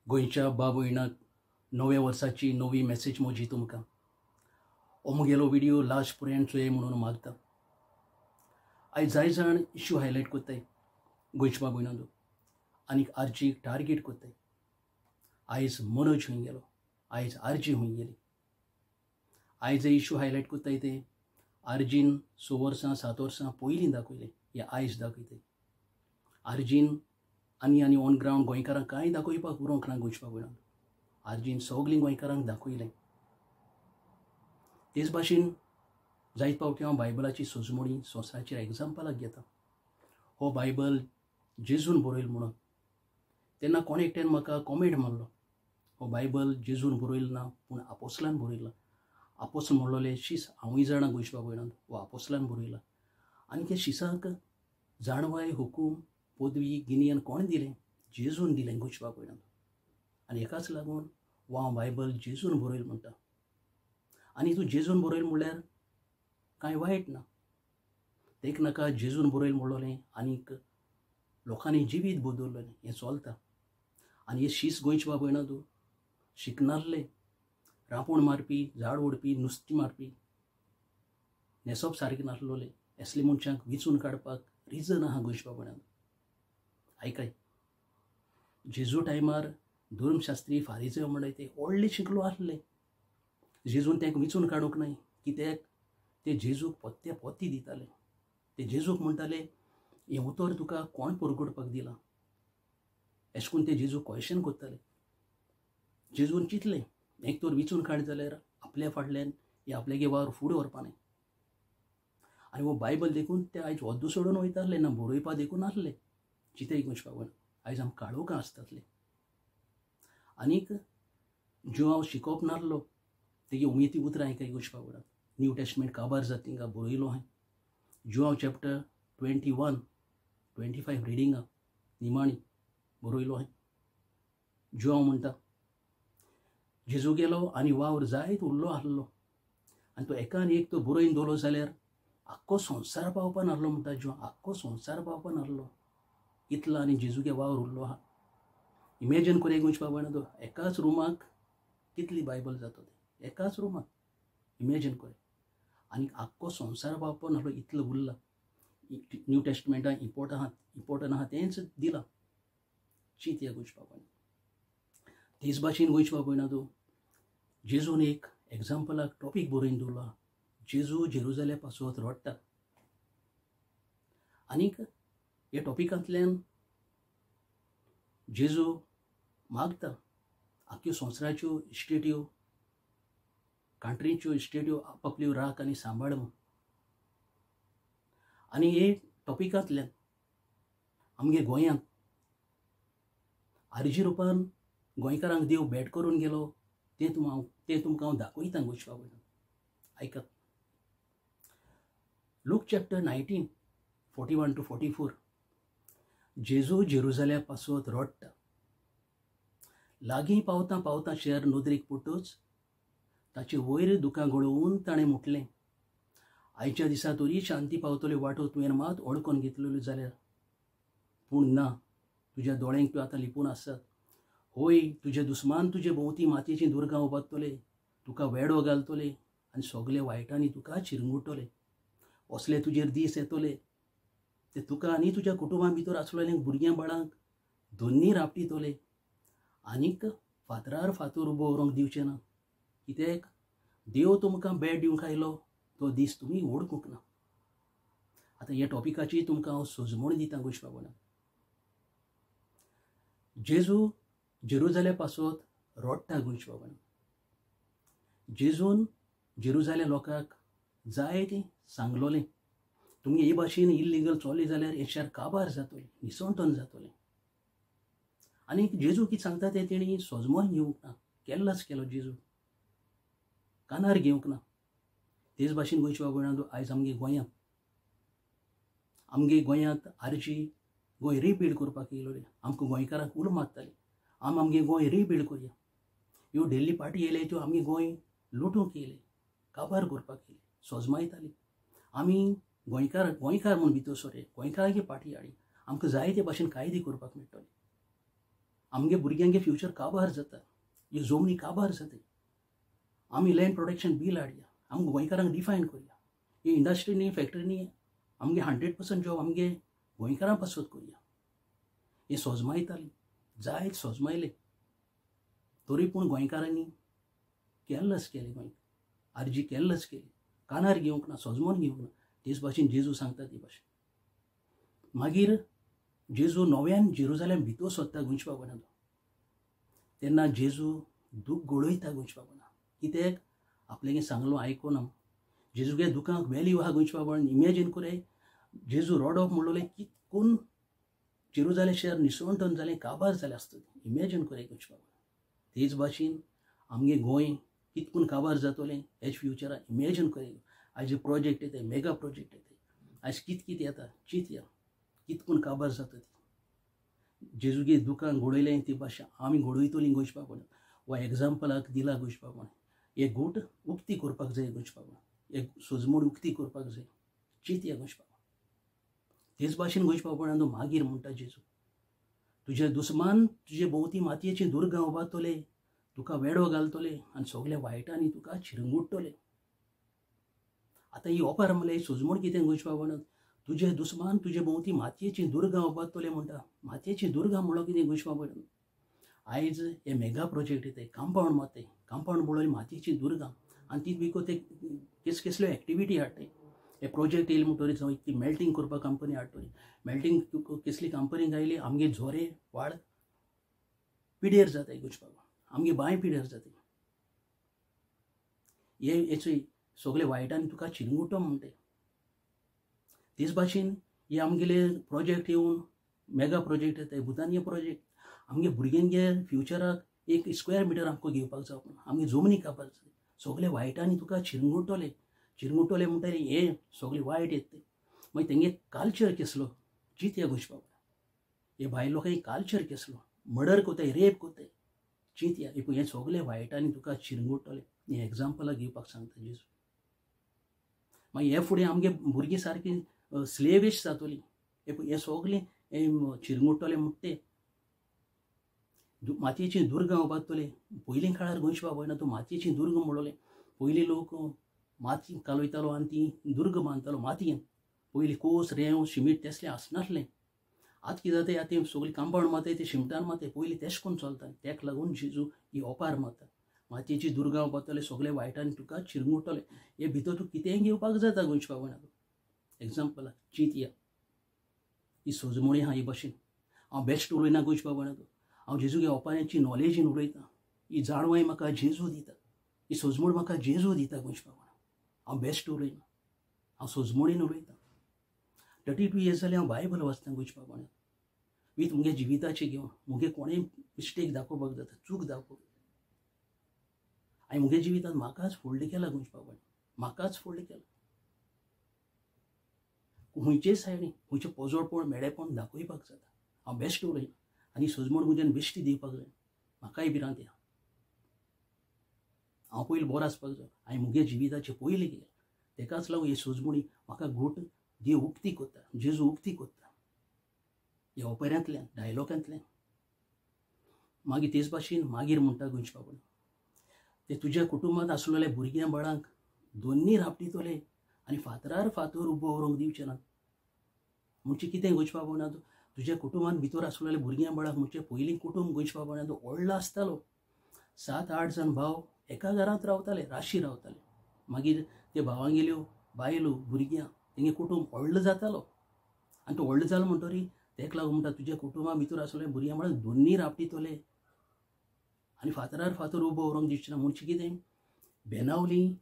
गोंयच्या बाब भयणाक नव्या वर्साची नवी मॅसेज म्हजी तुमकां हो मुगेलो व्हिडिओ लास्ट पर्यंत चोय म्हणून मागता. आयज जाय जाण इश्यू हायलायट कोत्ताय गोंयच्या बाब भयणांचो आनीक आर्जीक टार्गेट कोत्ताय. आयज मनोज हूंय गेलो, आयज आर्जी हूंय गेली. आयज हे इश्यू हायलायट कोत्ताय ते आर्जीन 6 वर्सां 7 वर्सां पयलीं दाखयले हे आयज दाखयताय. आर्जीन आनी ऑन ग्रावंड गोंयकारांक कांय दाखोवपाक उरोंक ना गोंयच्या बाब भयणांक. आर्जीन सगलीं गोंयकारांक दाखयलें. तेच भाशेन जायत फावटी हांव बायबलाची सोजमणी संवसाराचेर एग्जाम्पलाक घेता. हो बायबल जेजून बरयलो म्हणून तेन्ना कोणे एकट्यान म्हाका कॉमेंट मारलो, हो बायबल जेजून बरयलो ना पूण आपोस्तलान बरयला. आपोस्तल म्हणलोले शीस हांवूय जाणा गोंयच्या बाब भयणांक हो आपोस्तलान बरयला. आनी ते शिसाक जाणवाय हुकूम पदवी गिन्यान कोण दिलें? जेजून दिलें गोंयच्या बाब भयणांक. आनी हेकाच लागून हो हांव बायबल जेजून बरयलो म्हणटा. आनी तूं जेजून बरयलो म्हणल्यार कांय वायट ना. तेक नाका जेजून बरयलो म्हणलोलें आनीक लोकांनी जिवीत बदललें हें चलता. आनी हे शीस गोंयच्या बाब भयणांचो शिकनासले रांपोण मारपी, झाड ओडपी, नुस्तीं मारपी, न्हेसप सारकें नासलोले असले मनशांक विचून काडपाक रिजन आहा गोंयच्या बाब भयणांक. आयकाय, जेजू टायमार धर्मशास्त्री फारिझेव म्हणटाय ते व्हडले शिकलो आसले. जेजून तांकां विचून काडूंक नाय कित्याक ते जेजूक पोत्ते पोती दिताले. ते जेजूक म्हणटाले हें उतर तुका कोण परगडपाक दिलां. अशें करून ते जेजूक क्वेश्चन कोत्ताले. जेजून चिंतलें एक तर विचून काड जाल्यार आपल्या फाटल्यान हे आपल्यागे वावर फुडें व्हरपा न्हय. आनी हो बायबल देखून ते आयज वद्दू सोडून वयताले ना बरोवपा देखून नासले. चिंतय गोंयच्या बाब भयणांक आयज आमकां काळोख आसतातले. आनीक ज्यो हांव शिकोवप नासलो तेगे उमेदी उतरां आयकाय गोंयच्या बाब भयणांक. न्यू टेस्टमेंट काबार जाता थिंगा बरयलो हांवें. ज्यो हांव चॅप्टर 21-25 रिडिंगां निमाणी बरयलो हांवें. ज्यो हांव म्हणटा जेजू गेलो आनी वावर जायत उरलो आसलो आनी तो एकान एक तो बरयन दवरलो जाल्यार आख्खो संवसार पावपा नासलो म्हणटा. ज्यो आख्खो संवसार पावपा नासलो इतलो आनी जेजूगे वावर उरलो आहा. इमॅजीन कोरया गोंयच्या बाब भयणांचो एकाच रुमाक कितली बायबल जाता ते एकाच रुमाक इमॅजीन कोरया. आनी आख्खो संवसार पावपा नासलो इतलो उरला. न्यू टेस्टमेंटान इम्पॉर्टंट आहा तेंच दिलां. चिंत या गोंयच्या बाब भयणांक. तेच भाशेन गोंयच्या बाब भयणांचो जेजून एक एग्जाम्पलाक टॉपीक बरयन दवरलो आहा. जेजू जेरुजालेम पासत रडटा. आनीक हे टॉपिकांतल्यान जेजू मागता आख्ख्यो संवसाराच्यो इस्टेट्यो कंट्रीच्यो इस्टेट्यो आपापल्यो राख आनी सांबाळ म्हूण. आनी हे टॉपिकांतल्यान आमगे गोंयांत आर्जी रुपान गोंयकारांक देव भेट करून गेलो तें तुमकां हांव दाखयतां गोंयच्या बाब भयणांक. आयकात. लूक चॅप्टर 19:41-44 जेजू जेरुजालेम पासत रडटा. लागीं पावता पावता शेर नदरेक पडटच ताचे वयर दुकां गळोवन ताणें म्हटलें, आयच्या दिसा तरी शांती पावतल्यो वाटो तुवें मात अडकोन घेतलेल्यो जाल्यार. पूण ना, तुज्या दोळ्यांक त्यो आतां लिपून आसात. होय, तुजे दुस्मान तुजे भोंवती मातयेचीं दुर्गां उबारतले, तुका वेडो घालतले आनी सगळे वायटांनी तुका चिरमुटले. असले तुजेर दीस येतले ते तुका आनी तुज्या कुटुंबां भितर आसलेल्या भुरग्यां बाळांक दोन्ही रापटितले. आनीक फातरार फातर उबो उरोंक दिवचे ना. कित्याक देव तुमकां भेट दिवंक आयलो तो दीस तुमी ओळखूंक ना. आतां ह्या टॉपिकाची तुमकां हांव सोजमण दितां गोंयच्या बाब भयणांक. जेजू जेरुजालेम पासत रडटा गोंयच्या बाब भयणांक. जेजून जेरुजालेम लोकांक जायतें सांगलोलें तुमी हे भाशेन इल्लिगल चोरले जाल्यार हे शार काबार जातलें, निसंतन जातलें. आनीक जेजू कितें सांगता तें तेणी सोजमन घेवंक ना. केल्लाच केलो जेजू, कानार घेवंक ना. तेच भाशेन गोंयच्या बाब भयणांचो आयज आमगे गोंयांत आर्जी गोंय रिबिल्ड करपाक येयलोले. आमकां गोंयकारांक उलो मारताली आमगे गोंय रिबिल्ड करया. ह्यो डेल्ली पार्टी येयले त्यो आमगे गोंय लुटूंक येयले, काबार करपाक येयले, सोजमायताली. आमी गोंयकार म्हणून भितर सोरे गोंयकारांची पार्टी हाडी आमकां जाय ते भाशेन कायदे करपाक मेळटले. आमगे भुरग्यांगे फ्युचर काबार जाता, ह्यो जमनी काबार जाताय. आमी लँड प्रोटेक्शन बील हाडया, आमकां गोंयकारांक डिफायन करया. हे इंडस्ट्रीनी फॅक्टरीनी आमगे 100% जॉब आमगे गोंयकारां पासत करया. हे सोजमायताली, जायत सोजमायले, तरी पूण गोंयकारांनी केल्लस केले. गोंय आर्जी केल्लस केली, कानार घेवंक ना, सोजमोन घेवंक ना. तेच भाशेन जेजू सांगता ती भाशेन. मागीर जेजू नव्यान जेरुजालेम भितर सोदता गोंयच्या बाबड्यान. तेन्ना जेजू दूख गळयता गोंयच्या बाबड्यान. कित्याक आपल्यागे सांगलो आयकोना. जेजूगे दुखांक व्हॅल्यू आहा गोंयच्या बाबड्यान. इमॅजीन कोराय, जेजू रोडोप म्हणलोले कितकून जेरुजालेम शहर निसवण जालें, काबार जालें आसता. इमॅजीन कोराय गोंयच्या बाबड्यान. तेच भाशेन आमगे गोंय कितकून काबार जातोलें हेज फ्युचरान इमॅजीन कोराय. आयज प्रोजेक्ट येताय, मेगा प्रोजेक्ट येताय, आयज कित येता चिंतया, कितकून काबार जाता ती. जेजूगे दुखांक घडयलें ती भाशा आमी घडयतलीं गोंयच्या बाबड्यान. वा एग्जाम्पलाक दिला गोंयच्या बाबड्यान. एक गूट उक्ती करपाक जाय गोंयच्या बाबड्यान, एक सोजमोड उक्ती करपाक जाय, चिंतया गोंयच्या बाबड्यान. तेच भाशेन गोंयच्या बाबड्यान मागीर म्हणटा जेजू, तुजे दुस्मान तुजे भोंवती मातयेची दुर्गां उबारतले, तुका वेडो घालतले आनी सगल्या वायटांनी तुका चिरंगुट्टले. आतां ही ओपार म्हणल्यार सोजमोड कितें गोंयच्या बाबड्यान, तुजे दुस्मान तुजे भोंवती मातयेची दुर्गां उबारतले म्हणटा. मातयेची दुर्गां म्हणलो कितें गोंयच्या बाबड्यान. आयज हे मेगा प्रोजेक्ट येताय, कांपावंड मारताय, कांपावंड म्हणल्यार मातयेची दुर्गां. आनी ती भितर ते कसल्यो एक्टिविटी हाडटाय. हे प्रोजेक्ट येयले म्हणटरीच हांव ती मेल्टींग करपाक कंपनी हाडटली. मेल्टींग कसली कंपनीक आयली, आमगे झोरे वाड पिडेर जाताय गोंयच्या बाबा, आमगे बांय पिडेर जाताय. हेचे सगळे वायटांनी तुका चिरंगुटो म्हणटाय. तेच भाशेन हे आमगेले प्रोजेक्ट येवन मेगा प्रोजेक्ट येताय, भुतानिया प्रोजेक्ट. आमगे भुरग्यांगे फ्युचराक 1 स्क्वेअर मिटर आमकां घेवपाक जावना. आमगे जमनी काबार जाताय, सगळे वायटांनी तुका चिरंगुटले. चिरंगुटले म्हणटाय हे सगळे वायट येताय. मागीर तेंगे कल्चर कसलो चिंतया गोंयच्या बाबा. हे भायल लोकांनी कल्चर कसलो, मर्डर कोताय, रेप कोताय, चिंतया. हे सगळे वायटांनी तुका चिरंगुटले. हे एग्जाम्पलां घेवपाक सांगता जेजू. मागीर हे फुडें आमगे भुरगीं सारकी स्लेविश जातलीं. हे सगळें चिरंगुटले म्हणटा ते मातयेची दुर्गां उबारतले. पयलीं काळार गोंयच्या बाबड्यान मातयेची दुर्ग म्हणलोलें. पयलीं लोक माती कालयतालो आनी ती दुर्ग बांदतालो मातयेन. पयलीं कोस रेंव शिमीट तसलें आसनासलें. आतां कितें जाताय, आतां सगळीं कांपावंड माताय ते शिमटान माताय. पयलीं तेश कोन्न चलता. तेका लागून जेजू ही ओपार मारता. मातयेची दुर्गां उबारतले, सगळे वायटांनी तुका चिरंगुटले. हे भितर तूं कितेंय घेवपाक जाता गोंयच्या बाबड्यान. एग्जाम्पलाक चिंतया. ही सोजमोणी आहा ही भाशेन. हांव बेस्ट उलयना गोंयच्या बाबड्यान. हांव जेजूगे ओपाऱ्याची नॉलेजीन उलयतां. ही जाणवाय म्हाका जेजू दिता. ही सोजमोड म्हाका जेजू दिता गोंयच्या बाबड्यान. हांव बेस्ट उलयना, हांव सोजमोडीन उलयतां. 32 years जालें हांव बायबल वाचतां गोंयच्या बाबड्यान. वीथ मुगे जिविताचे घेवन मुगे कोणेंय मिस्टेक दाखोवपाक जाता, चूक दाखोवप. हांवें मुगे जिवितांत म्हाकाच फोल्ड केला गोंयच्या बाबड्यान. म्हाकाच फोल्ड केला. खंयचे सायडीन खंयचें पोजोळपण मेळेपण दाखोवपाक जाता. हांव बेस्ट उलयना आनी सोजमोड म्हज्यान बेश्टी दिवपाक जाय. म्हाकाय भिरांत या. हांव पयलीं बरो आसपाक जाय. हांवें मुगे जिविताचे पयलीं केलें. तेकाच लागून हे सोजमोडी म्हाका घोट देव उक्ती कोत्ता, जेजू उक्ती कोत्ता. हे ओपेऱ्यांतल्यान डायलॉगांतल्यान. मागीर तेच भाशेन मागीर म्हणटा गोंयच्या बाबड्यान, ते तुज्या कुटुंबांत आसलेल्या भुरग्यां बाळांक दोन्ही रापटितले आनी फातरार फातर उबो व्हरूंक दिवचे नात. म्हणजे कितें गोंयच्या बाबड्यान, तुज्या कुटुंबांत भितर आसलेल्या भुरग्यां बाळांक म्हणजे पयलीं कुटुंब गोंयच्या बाबड्यान व्हडलो आसतालो. 7-8 जण भाव एका घरांत रावताले, राशी रावताले. मागीर ते भावांगेल्यो बायलो भुरग्यां तेंगे कुटुंब व्हडलो जातालो. आनी तो व्हडलो जालो म्हणटरी तेका लागून म्हणटा तुज्या कुटुंबा भितर आसलेल्या भुरग्यां बाळांक दोन्ही रापटितले आनी फातरार फातर उबो व्हरूंक दिवचे ना. म्हणजे कितें, बेनावली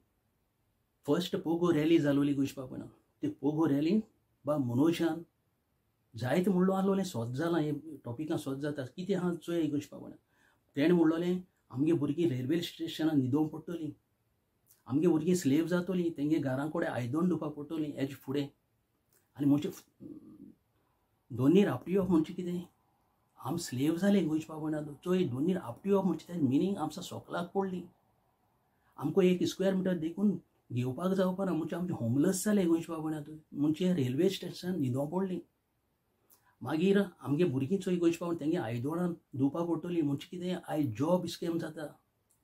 फर्स्ट पोगो रॅली जालोली गोंयच्या बाबड्यान. ते पोगो रॅलीन बा मनोजान जायत म्हणलो आसलोलें सोद जालां. हे टॉपिकां सोद जाता कितें आहा चोय गोंयच्या बाबड्यान. तेणें म्हणलोलें आमगे भुरगीं रेल्वे स्टेशनार न्हिदोवंक पडटलीं, आमगे भुरगीं स्लेव जातलीं, तेंगे घरां कडेन आयदन दिवपाक पडटलीं हेजे फुडें. आनी म्हणजे दोन्ही रापटिवप म्हणजे कितें, आम स्लेव जाले गोंयच्या बाबड्यान. चोय दोन्ही रापटिवप म्हणजे तें मिनींग आमच्या सोकलाक पडली. आमकां 1 स्क्वेअर मिटर देखून घेवपाक जावपाना. म्हणजे आमचे होमलेस जाले गोंयच्या बाबड्यान. म्हणजे रेल्वे स्टेशन न्हिदोवंक पडलीं. मागीर आमगे भुरगीं चोय गोंयचे पावून तेंगे आयदोळां धुवपा पडटलीं म्हणजे कितें आयज जॉब स्कॅम जाता.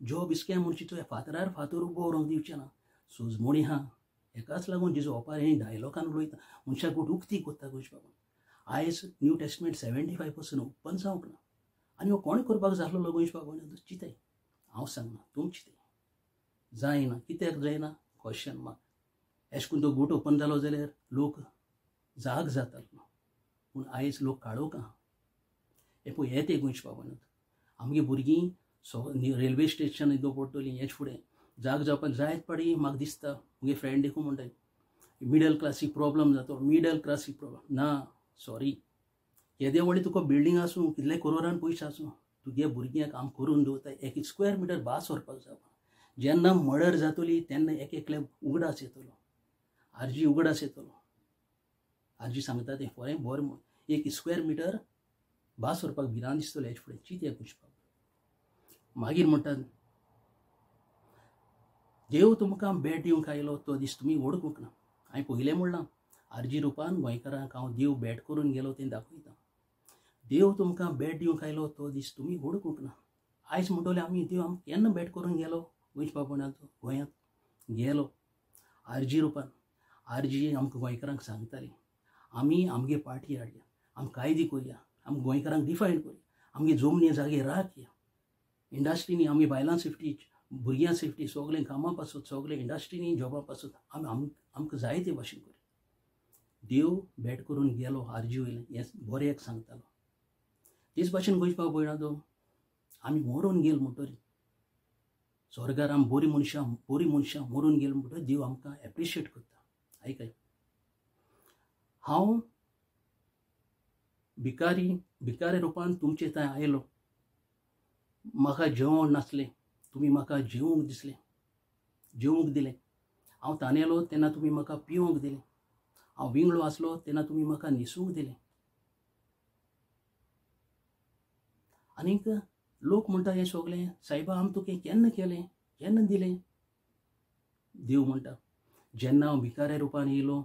जॉब स्कॅम म्हणजे चोय फातरार फातर उबो व्हरूंक दिवचें ना. सोजमोणी आहा हेकाच लागून जेजो ओपार हें डायलॉगान उलयता मनशाक उक्ती कोत्ता गोंयचे पावून. आयज न्यू टेस्टमेंट 75% ओपन जावंक ना. आनी हो कोणें करपाक जाय आसलो गोंयचे पावून चिंताय. हांव सांगना तुम चिंताय जायना कित्याक जायना क्वेश्चन मार्क. अशें करून तो गूट ओपन जालो जाल्यार लोक जाग जातालो पूण आयज लोक काळोख आहा. हे पळय येते गोंयचे पावनात आमगे भुरगीं रेल्वे स्टेशन येदो पडटलीं हेच फुडें जाग जावपाक जायत पाडी. म्हाका दिसता मुगे फ्रेंड देखून म्हणटाय मिडल क्लासीक प्रॉब्लम जातो. मिडल क्लासीक प्रॉब्लम ना सॉरी. येदे व्हडले तुका बिल्डींग आसूं कितले करोडान पयशे आसूं तुगे भुरग्यांक काम करून दवरताय. एक स्क्वेअर मिटर भास व्हरपाक जावपा. जेन्ना मर्डर जातली तेन्ना एक एकले उगडास येतलो. आरजी उगडास येतलो. आरजी सांगता तें खरें बरें म्हूण. एक स्क्वेअर मिटर भास व्हरपाक भिरांत दिसतलो हेचे फुडें चिंतया पुशपाक. मागीर म्हणटात देव तुमकां भेट दिवंक आयलो तो दीस तुमी वळखूंक ना. हांवें पयलें म्हणलां आरजी रुपान गोंयकारांक हांव देव भेट करून गेलो तें दाखयता. देव तुमकां भेट दिवंक आयलो तो दीस तुमी वळखूंक ना. आयज म्हणटले आमी देव आमकां केन्ना भेट करून गेलो गोंयच्या पापणाचो गोंयांत गेलो आरजी रुपान. आरजी आमकां गोंयकारांक सांगताली आमी आमगे पार्टी हाडया आमी कायदे करया आमी गोंयकारांक डिफायन करया आमगे जमनी जागे राखया. इंडस्ट्रीनी आमी बायलां सेफ्टी भुरग्यां सेफ्टी सगळें कामां पासून सगळें इंडस्ट्रीनी जॉबा पासून आमी आमकां जाय ते भाशेन करया. देव भेट करून गेलो आरजी वयल्यान हें बरें एक सांगतालो. तेच भाशेन गोंयचे पाव पळयना आमी मरून गेल म्हणटरी स्वर्गार आमी बरी मनशां मरून गेल म्हणटरी देव आमकां एप्रिशिएट करता. आयकाय हांव भिकारी रुपान तुमचे थंय आयलो. म्हाका जेवण नासलें तुमी म्हाका जेवूंक दिलें. हांव तानेलो तेन्ना तुमी म्हाका पिवूंक दिलें. हांव विंगडो आसलो तेन्ना तुमी म्हाका न्हिसूंक दिलें. आनीक लोक म्हणटा हें सगळें सायबा आमी तुका केन्ना केलें केन्ना दिलें. देव म्हणटा जेन्ना हांव भिकाऱ्या रुपान येयलो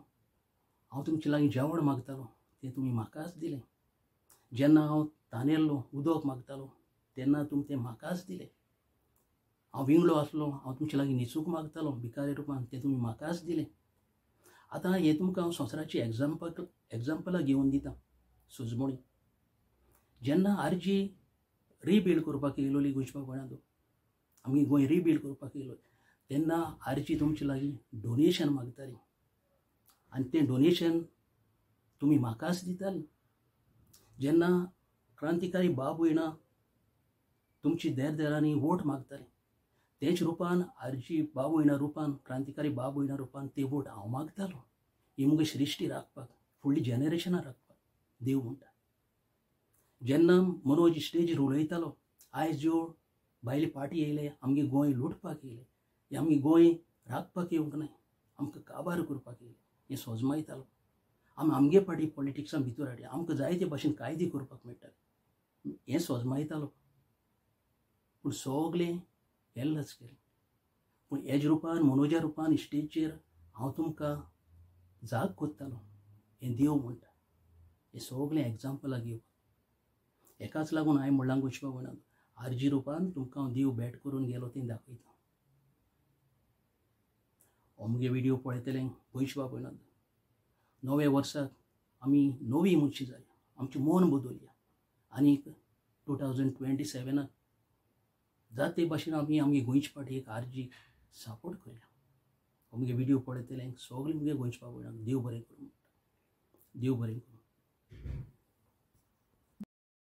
हांव तुमचे लागीं जेवण मागतालो तें तुमी म्हाकाच दिलें. जेन्ना हांव तानेल्लो उदक मागतालो तेन्ना तुमी तें म्हाकाच दिलें. हांव विंगडो आसलो हांव तुमचे लागीं न्हिसूंक मागतालो भिकाऱ्या रुपान तें तुमी म्हाकाच दिलें. आतां हें तुमकां हांव संवसाराची एग्जाम्पलां घेवन दिता. सुजमोणी जेन्ना आरजी रिबिल्ड करपाक येयलोली गोंयच्या गोंयांत आमी गोंय रिबिल्ड करपाक येयलो तेन्ना आरजी तुमचे लागीं डोनेशन मागताली आनी तें डोनेशन तुमी म्हाकाच दिताली. जेन्ना क्रांतिकारी बाब भयणां तुमची देरांनी वोट मागताली तेच रुपान आरजी बाब भयणां रुपान क्रांतिकारी बाब भयणां रुपान ते वोट हांव मागतालो. ही मुगे श्रिश्टी राखपाक फुडली जेनरेशनां राखपाक. देव म्हणटा जेन्ना मनोज स्टेजीर उलयतालो आयज ज्यो भायले पार्टी येयले आमगे गोंय लुटपाक येयले हे आमगे गोंय राखपाक येवंक नाय आमकां काबार करपाक येयले हें सोजमायतालो. आमी आमगे पार्टी पॉलिटिक्सान भितर हाडया आमकां जाय ते भाशेन कायदे करपाक मेळटाले हें सोजमायतालो. पूण सगळें केल्लंच केलें. पूण हेज रुपान मनोजा रुपान स्टेजीचेर हांव तुमकां जाग कोत्तालो हें देव म्हणटा. हें सगळें एग्जाम्पलां घेवपाक. हेकाच लागून हांवें म्हणलां गोंयच्या गोंयांत आरजी रुपान तुमकां हांव देव भेट करून गेलो तें दाखयता. हो मुगे व्हिडियो पळयतले गोंयच्या गोंयांत नवे वर्साक आमी नवी मनशां जाया आमचें मन बदलया आनीक 2027 जाता ते भाशेन आमी आमगे गोंयचे पार्टीक आरजी सपोर्ट करया. हो मुगे व्हिडियो पळयतले सगळे मुगे गोंयच्या गोंयांत देव बरें करूं.